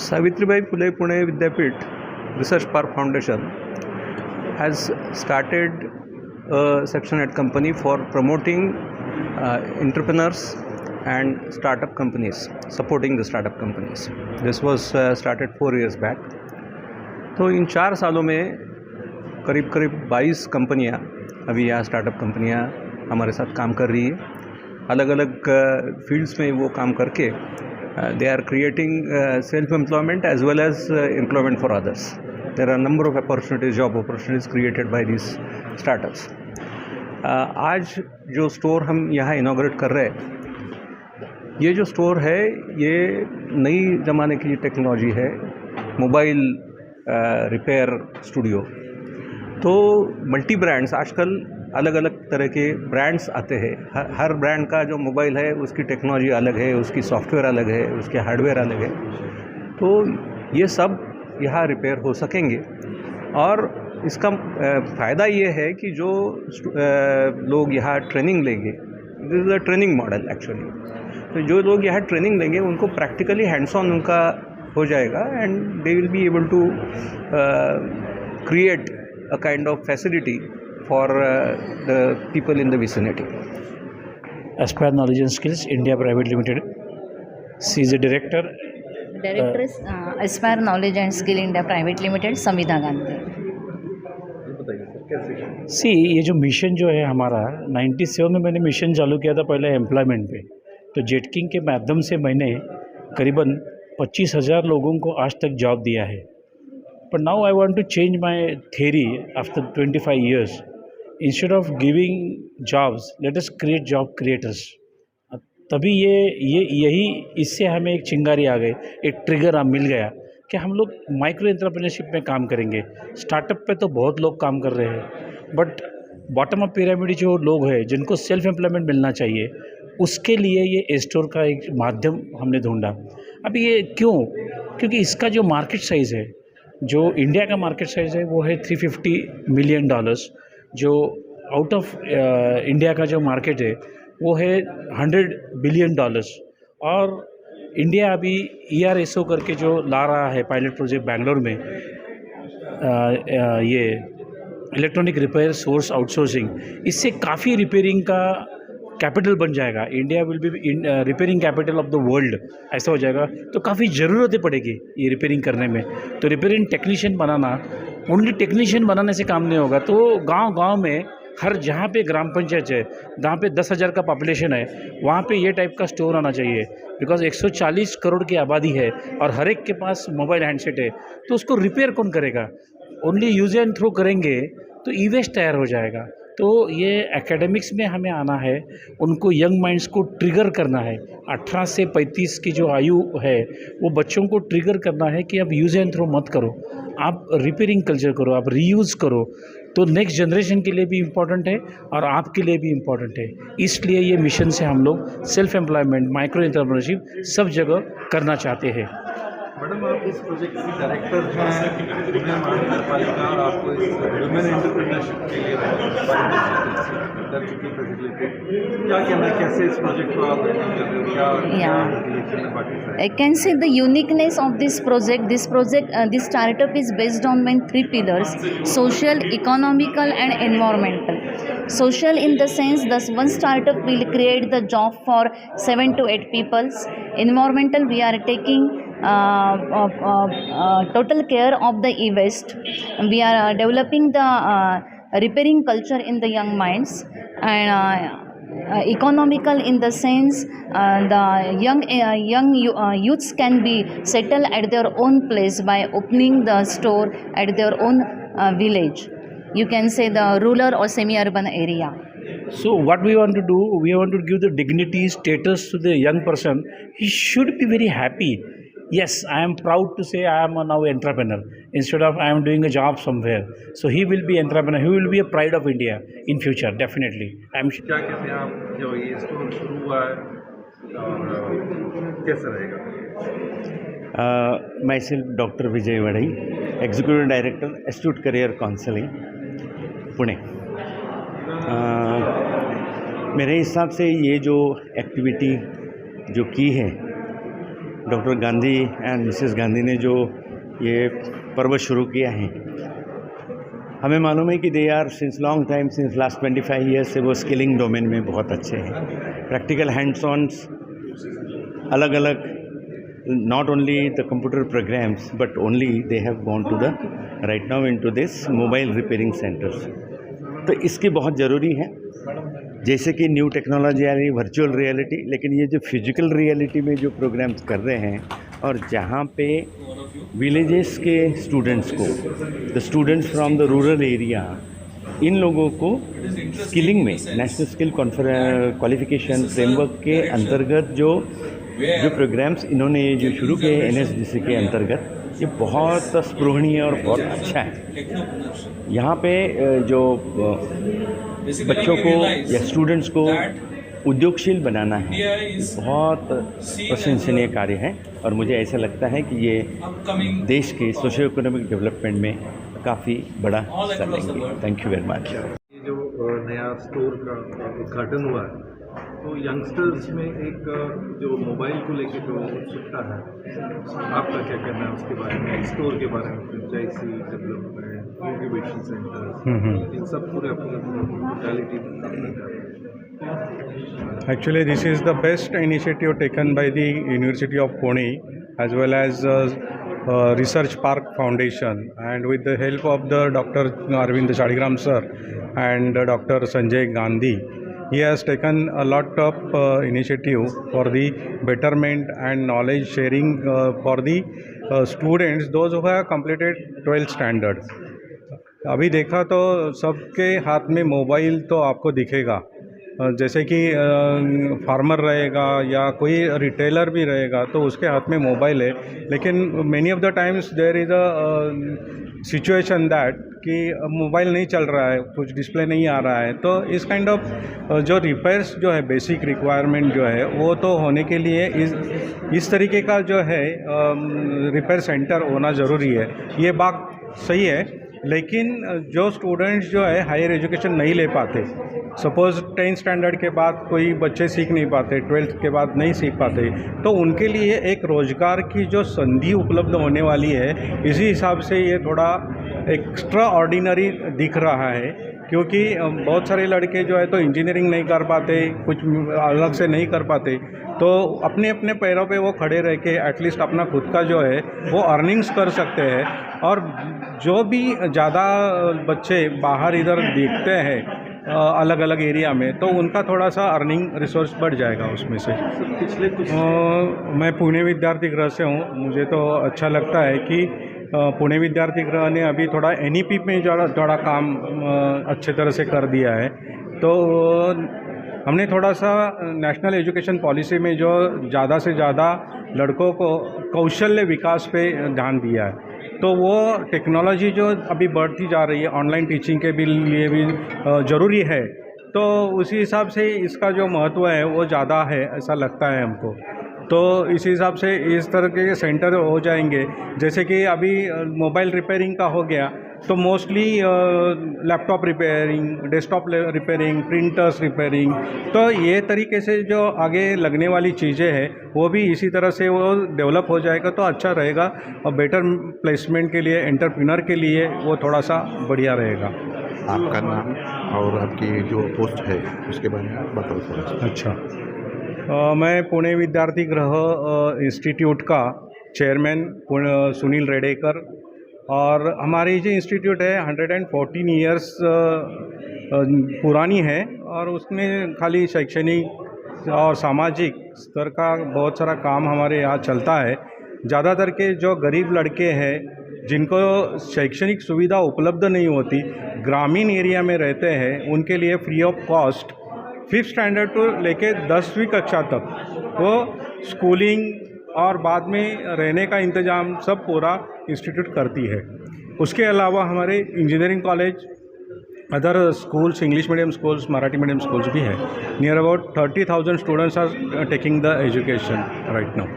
Savitribai Phule Pune Vidyapeeth Research Park Foundation has started a section at company for promoting entrepreneurs and startup companies, supporting the startup companies. This was started 4 years back. तो इन 4 सालों में करीब 22 कंपनियां अभी यहाँ startup कंपनियां हमारे साथ काम कर रही है. अलग अलग फील्ड्स में वो काम करके they are creating self-employment as well as employment for others. There are a number of opportunities, job opportunities created by these startups. आज जो स्टोर हम यहाँ इनॉग्रेट कर रहे हैं, ये जो स्टोर है ये नई ज़माने की टेक्नोलॉजी है, मोबाइल रिपेयर स्टूडियो. तो मल्टी ब्रांड्स, आजकल अलग अलग तरह के ब्रांड्स आते हैं. हर ब्रांड का जो मोबाइल है उसकी टेक्नोलॉजी अलग है, उसकी सॉफ्टवेयर अलग है, उसके हार्डवेयर अलग है. तो ये सब यहाँ रिपेयर हो सकेंगे. और इसका फ़ायदा ये है कि जो लोग यहाँ ट्रेनिंग लेंगे, this is a training model actually. तो जो लोग यहाँ ट्रेनिंग लेंगे उनको प्रैक्टिकली हैंड्स ऑन उनका हो जाएगा and they will be able to create a kind of facility for the people in the vicinity. Aspire Knowledge and Skills India Private Limited. She is a director. Director is Aspire Knowledge and Skill India Private Limited, समिधा गांधी. ये जो mission जो है हमारा 97 में मैंने mission चालू किया था पहले एम्प्लॉयमेंट पे. तो जेटकिंग के माध्यम से मैंने करीबन 25,000 लोगों को आज तक जॉब दिया है. But now I want to change my theory after 25 years. Instead of giving jobs, let us create job creators. तभी यही इससे हमें एक चिंगारी आ गई, एक ट्रिगर मिल गया कि हम लोग माइक्रो एंटरप्रेन्योरशिप में काम करेंगे. स्टार्टअप पे तो बहुत लोग काम कर रहे हैं, बट बॉटम अप पिरामिड जो लोग हैं जिनको सेल्फ एम्प्लॉयमेंट मिलना चाहिए, उसके लिए ये स्टोर का एक माध्यम हमने ढूंढा. अब ये क्यों? क्योंकि इसका जो मार्केट साइज़ है, जो इंडिया का मार्केट साइज़ है वो है $350 मिलियन. जो आउट ऑफ इंडिया का जो मार्केट है वो है $100 बिलियन. और इंडिया अभी ERSO करके जो ला रहा है पायलट प्रोजेक्ट बैंगलोर में, ये इलेक्ट्रॉनिक रिपेयर सोर्स आउटसोर्सिंग, इससे काफ़ी रिपेयरिंग का कैपिटल बन जाएगा. India will be repairing capital of the world, ऐसा हो जाएगा. तो काफ़ी ज़रूरतें पड़ेगी ये रिपेयरिंग करने में. तो रिपेयरिंग टेक्नीशियन बनाना, ओनली टेक्नीशियन बनाने से काम नहीं होगा. तो गांव-गांव में हर जहाँ पे ग्राम पंचायत है, जहाँ पे 10,000 का पॉपुलेशन है, वहाँ पे ये टाइप का स्टोर आना चाहिए. बिकॉज 140 करोड़ की आबादी है और हर एक के पास मोबाइल हैंडसेट है. तो उसको रिपेयर कौन करेगा? ओनली यूज एंड थ्रो करेंगे तो ई वेस्ट तैयार हो जाएगा. तो ये एकेडमिक्स में हमें आना है, उनको यंग माइंड्स को ट्रिगर करना है. 18 से 35 की जो आयु है वो बच्चों को ट्रिगर करना है कि आप यूज़ एंड थ्रो मत करो, आप रिपेयरिंग कल्चर करो, आप रीयूज़ करो. तो नेक्स्ट जनरेशन के लिए भी इम्पॉर्टेंट है और आपके लिए भी इम्पॉर्टेंट है. इसलिए ये मिशन से हम लोग सेल्फ एम्प्लॉयमेंट, माइक्रो एंटरप्रेन्योरशिप सब जगह करना चाहते हैं. मैडम, आप इस प्रोजेक्ट की डायरेक्टर हैं पुणे महानगर पालिका, और आपको इस वुमेन एंटरप्रेन्योरशिप के लिए कर चुकी फैसिलिटी. क्या कहना है, कैसे इस प्रोजेक्ट को आप हैंडल कर रहे हो? I can say the uniqueness of this project. This startup is based on main 3 pillars: social, economical, and environmental. Social in the sense that one startup will create the job for 7 to 8 people. Environmental, we are taking total care of the e-waste. We are developing the repairing culture in the young minds. And economical in the sense the young youths can be settled at their own place by opening the store at their own village. You can say the rural or semi-urban area. So what we want to do, we want to give the dignity, status to the young person. He should be very happy. Yes, I am proud to say I am now entrepreneur instead of I am doing a job somewhere. So he will be entrepreneur. He will be a pride of India in future, definitely. I am. क्या कहते हैं आप, जो ये store शुरू हुआ है और कैसा रहेगा? Myself Dr. Vijay Vadai, Executive Director, Astute Career Counseling, Pune. मेरे हिसाब से ये जो एक्टिविटी जो की है doctor Gandhi and Mrs Gandhi ने जो ये पर्व शुरू किया है, हमें मालूम है कि they are since long time, since last 25 years से वो स्किलिंग डोमेन में बहुत अच्छे हैं। प्रैक्टिकल हैंड्स ऑन्स अलग अलग, not only the computer programs but only they have gone to the right now into this mobile repairing centers। तो इसकी बहुत ज़रूरी है, जैसे कि न्यू टेक्नोलॉजी आ रही, वर्चुअल रियलिटी, लेकिन ये जो फिजिकल रियलिटी में जो प्रोग्राम्स कर रहे हैं और जहाँ पे विलेजेस के स्टूडेंट्स को, the students from the rural area, इन लोगों को स्किलिंग में नेशनल स्किल क्वालिफिकेशन फ्रेमवर्क के अंतर्गत जो प्रोग्राम्स इन्होंने जो शुरू किए NSDC के अंतर्गत, ये बहुत स्पृहणीय और बहुत अच्छा है। यहाँ पे जो बच्चों को या स्टूडेंट्स को उद्योगशील बनाना है, बहुत प्रशंसनीय कार्य है और मुझे ऐसा लगता है कि ये देश के सोशियो इकोनॉमिक डेवलपमेंट में काफ़ी बड़ा हिस्सा लेंगे। Thank you very much. ये जो नया स्टोर का उद्घाटन हुआ है, तो यंगस्टर्स में एक जो मोबाइल को लेके जो उत्सुकता है, आपका क्या कहना है उसके बारे में, स्टोर के बारे में, फ्रेंचाइजी डेवलपमेंट, इंक्यूबेशन सेंटर, इन सब पूरे totality? Actually, this is the best initiative taken by the University of Pune as well as Research Park Foundation, and with the help of the Dr. Arvind Shaligram sir and Dr. Sanjay Gandhi. He has taken a lot of initiative for the betterment and knowledge sharing for the students, those who have completed 12th standard. अभी देखा तो सबके हाथ में mobile तो आपको दिखेगा, जैसे कि फार्मर रहेगा या कोई रिटेलर भी रहेगा तो उसके हाथ में मोबाइल है, लेकिन many of the times there is a situation that कि मोबाइल नहीं चल रहा है, कुछ डिस्प्ले नहीं आ रहा है। तो इस काइंड ऑफ जो रिपेयर्स जो है, बेसिक रिक्वायरमेंट जो है वो तो होने के लिए इस तरीके का जो है रिपेयर सेंटर होना ज़रूरी है। ये बात सही है, लेकिन जो स्टूडेंट्स जो है हायर एजुकेशन नहीं ले पाते, सपोज़ 10th स्टैंडर्ड के बाद कोई बच्चे सीख नहीं पाते, 12th के बाद नहीं सीख पाते, तो उनके लिए एक रोज़गार की जो संधि उपलब्ध होने वाली है, इसी हिसाब से ये थोड़ा एक्स्ट्रा ऑर्डिनरी दिख रहा है। क्योंकि बहुत सारे लड़के जो है तो इंजीनियरिंग नहीं कर पाते, कुछ अलग से नहीं कर पाते, तो अपने अपने पैरों पे वो खड़े रह के एटलीस्ट अपना खुद का जो है वो अर्निंग्स कर सकते हैं। और जो भी ज़्यादा बच्चे बाहर इधर दिखते हैं अलग अलग एरिया में, तो उनका थोड़ा सा अर्निंग रिसोर्स बढ़ जाएगा उसमें से। पिछले कुछ मैं पुणे विद्यार्थी गृह से हूँ, मुझे तो अच्छा लगता है कि पुणे विद्यार्थी गृह ने अभी थोड़ा NEP में थोड़ा काम अच्छे तरह से कर दिया है। तो हमने थोड़ा सा नेशनल एजुकेशन पॉलिसी में जो ज़्यादा से ज़्यादा लड़कों को कौशल्य विकास पे ध्यान दिया है, तो वो टेक्नोलॉजी जो अभी बढ़ती जा रही है, ऑनलाइन टीचिंग के भी लिए भी ज़रूरी है, तो उसी हिसाब से इसका जो महत्व है वो ज़्यादा है, ऐसा लगता है हमको। तो इसी हिसाब से इस तरह के सेंटर हो जाएंगे, जैसे कि अभी मोबाइल रिपेयरिंग का हो गया, तो mostly laptop repairing, desktop repairing, printers repairing, तो ये तरीके से जो आगे लगने वाली चीज़ें हैं वो भी इसी तरह से वो डेवलप हो जाएगा, तो अच्छा रहेगा और बेटर प्लेसमेंट के लिए, एंटरप्रेन्योर के लिए वो थोड़ा सा बढ़िया रहेगा। आपका नाम और आपकी जो पोस्ट है उसके बारे में बताओ थोड़ा सा। अच्छा, मैं पुणे विद्यार्थी गृह इंस्टीट्यूट का चेयरमैन सुनील रेडेकर, और हमारी जो इंस्टीट्यूट है 114 ईयर्स पुरानी है, और उसमें खाली शैक्षणिक और सामाजिक स्तर का बहुत सारा काम हमारे यहाँ चलता है। ज़्यादातर के जो गरीब लड़के हैं जिनको शैक्षणिक सुविधा उपलब्ध नहीं होती, ग्रामीण एरिया में रहते हैं, उनके लिए free of cost 5th standard to लेके 10वीं कक्षा तक वो स्कूलिंग और बाद में रहने का इंतज़ाम सब पूरा इंस्टीट्यूट करती है। उसके अलावा हमारे engineering college, other schools, English medium schools, Marathi medium schools भी है। Near about 30,000 students are taking the education right now.